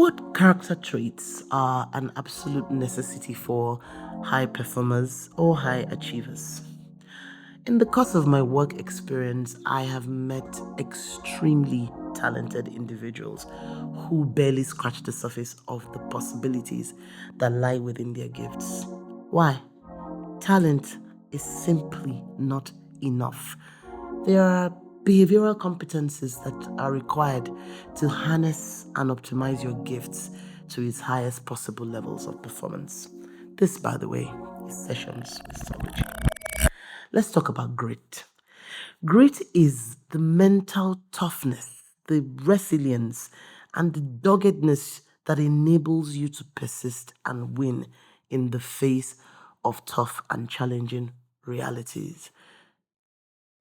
What character traits are an absolute necessity for high performers or high achievers? In the course of my work experience, I have met extremely talented individuals who barely scratch the surface of the possibilities that lie within their gifts. Why? Talent is simply not enough. There are behavioral competencies that are required to harness and optimize your gifts to its highest possible levels of performance. This, by the way, is Sessions with Solution. Let's talk about grit. Grit is the mental toughness, the resilience, and the doggedness that enables you to persist and win in the face of tough and challenging realities.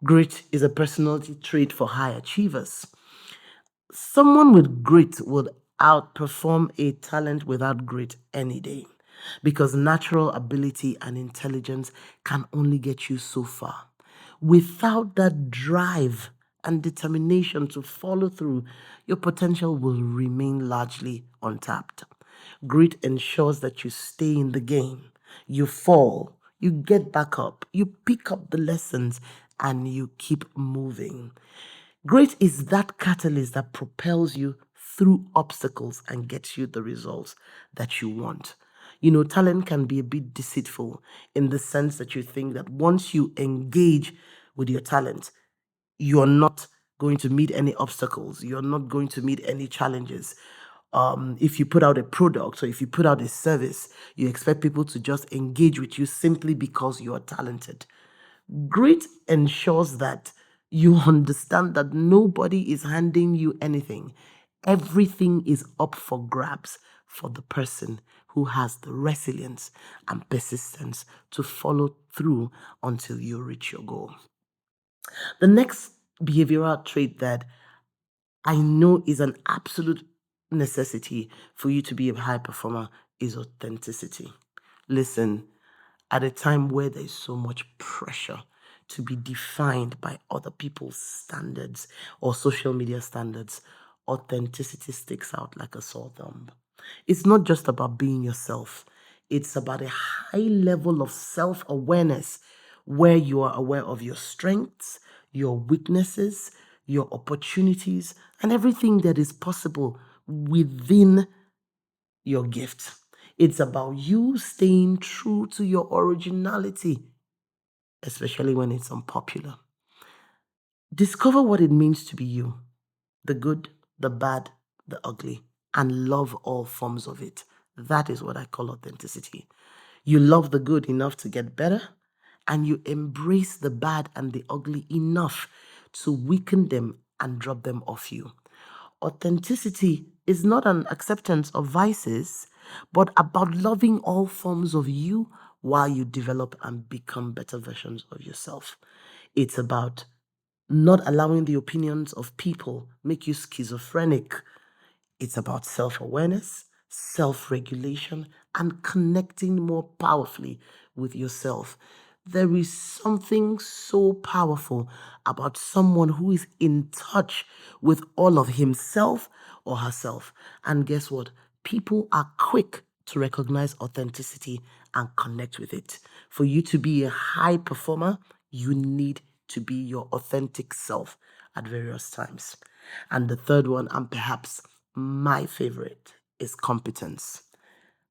Grit is a personality trait for high achievers. Someone with grit would outperform a talent without grit any day because natural ability and intelligence can only get you so far. Without that drive and determination to follow through, your potential will remain largely untapped. Grit ensures that you stay in the game, you fall, you get back up, you pick up the lessons, and you keep moving. Grit is that catalyst that propels you through obstacles and gets you the results that you want. Talent can be a bit deceitful in the sense that you think that once you engage with your talent, you're not going to meet any obstacles, you're not going to meet any challenges. If you put out a product or if you put out a service, you expect people to just engage with you simply because you are talented. Grit ensures that you understand that nobody is handing you anything. Everything is up for grabs for the person who has the resilience and persistence to follow through until you reach your goal. The next behavioral trait that I know is an absolute necessity for you to be a high performer is authenticity. Listen, at a time where there's so much pressure to be defined by other people's standards or social media standards, authenticity sticks out like a sore thumb. It's not just about being yourself, it's about a high level of self awareness where you are aware of your strengths, your weaknesses, your opportunities, and everything that is possible within your gift. It's about you staying true to your originality, especially when it's unpopular. Discover what it means to be you, the good, the bad, the ugly, and love all forms of it. That is what I call authenticity. You love the good enough to get better, and you embrace the bad and the ugly enough to weaken them and drop them off you. Authenticity is not an acceptance of vices, but about loving all forms of you while you develop and become better versions of yourself. It's about not allowing the opinions of people make you schizophrenic. It's about self awareness, self regulation, and connecting more powerfully with yourself. There is something so powerful about someone who is in touch with all of himself or herself. And guess what? People are quick to recognize authenticity and connect with it. For you to be a high performer, you need to be your authentic self at various times. And the third one, and perhaps my favorite, is competence.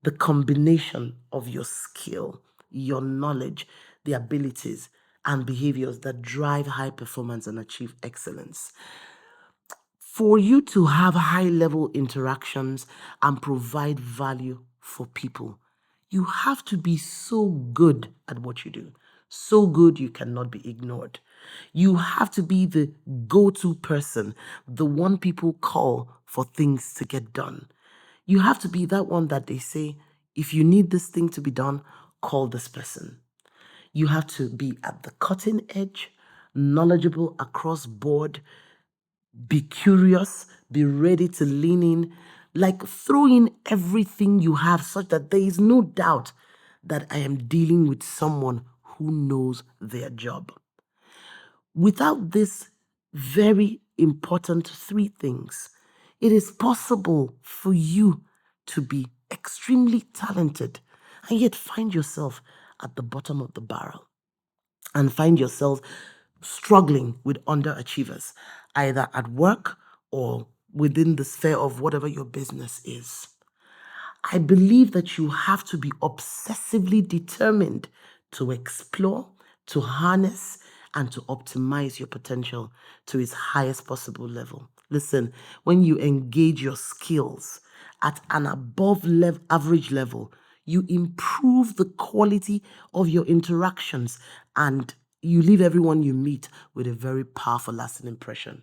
The combination of your skill, your knowledge, the abilities, and behaviors that drive high performance and achieve excellence. For you to have high level interactions and provide value for people, you have to be so good at what you do. So good you cannot be ignored. You have to be the go to person, the one people call for things to get done. You have to be that one that they say, if you need this thing to be done, call this person. You have to be at the cutting edge, knowledgeable across board, be curious, be ready to lean in, like throw in everything you have such that there is no doubt that I am dealing with someone who knows their job. Without this very important three things, It is possible for you to be extremely talented and yet find yourself at the bottom of the barrel and find yourself struggling with underachievers, either at work or within the sphere of whatever your business is. I believe that you have to be obsessively determined to explore, to harness, and to optimize your potential to its highest possible level. Listen, when you engage your skills at an above average level, you improve the quality of your interactions and you leave everyone you meet with a very powerful, lasting impression.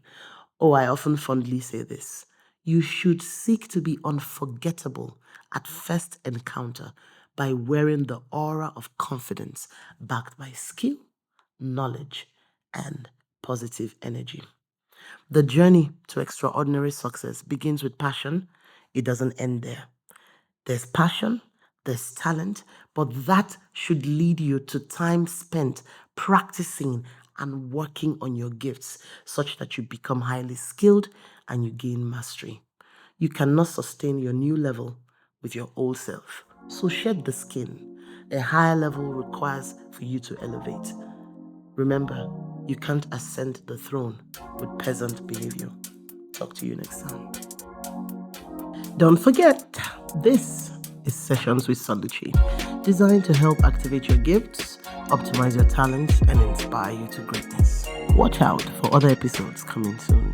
Oh, I often fondly say this. You should seek to be unforgettable at first encounter by wearing the aura of confidence backed by skill, knowledge, and positive energy. The journey to extraordinary success begins with passion. It doesn't end there. There's passion, there's talent, but that should lead you to time spent practicing and working on your gifts such that you become highly skilled and you gain mastery. You cannot sustain your new level with your old self. So shed the skin. A higher level requires for you to elevate. Remember, you can't ascend the throne with peasant behavior. Talk to you next time. Don't forget, this is Sessions with Soluchi, designed to help activate your gifts, optimize your talents, and inspire you to greatness. Watch out for other episodes coming soon.